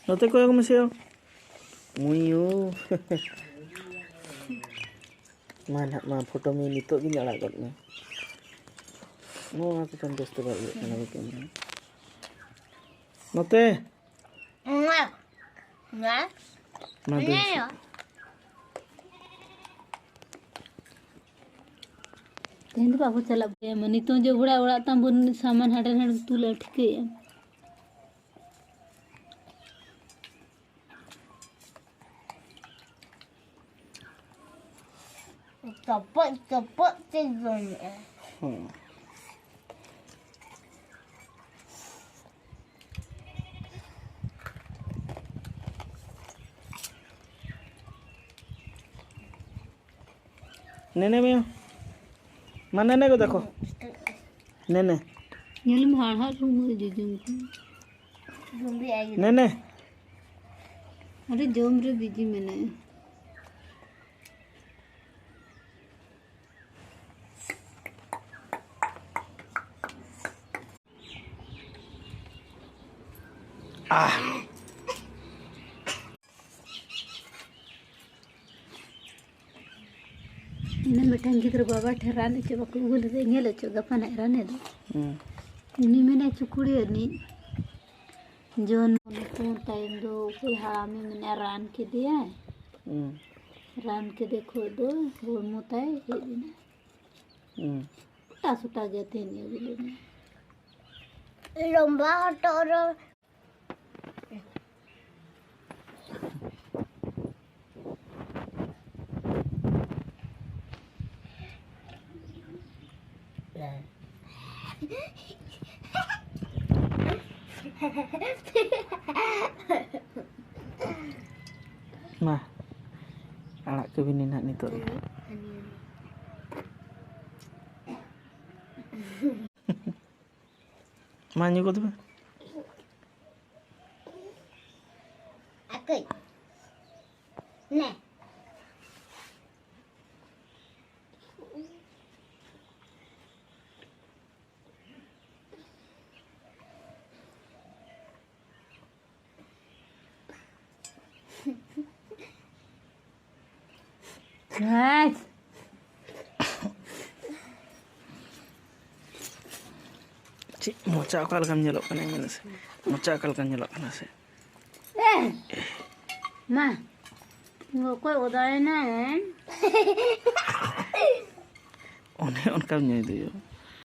Note koyok masih muyu. Mana mah foto mi nito gini ala got me. Mau aku kan just coba lihat kana bikin. Note. Nggak. Madu. Iya. तेन तो बाबू चला गया money तो जो बड़ा बड़ा तम बुन सामान हटे हटे तू लटके Cepet tidurnya. Nenek mio. Mana nenek ko देखो. Nenek. ये लो हार हार रूम में जीजू Zombie aja. Nenek. अरे जोम रे बीजी मैंने इन्हें मिठाई की तरह बाबा ठहराने चो बकु बोले देंगे ले चो गपन है रहने दो इन्हीं मैंने चुकुड़ी नहीं जोन तो टाइम दो कोई हरामी मैंने रान के दिया है रान के देखो दो वो मोता है ये दिन सुटा गया थे नहीं अगले में Lomba toro. Mah. Alak ke bini nak nito. Manyu ko tuh. Aku. Nih. Guys Cik, moca akal kan nyelok kan yang mana sih? Moca akal kan nyelok kan sih? माँ वो कोई उदाहरण है One on kam nyai tu yo.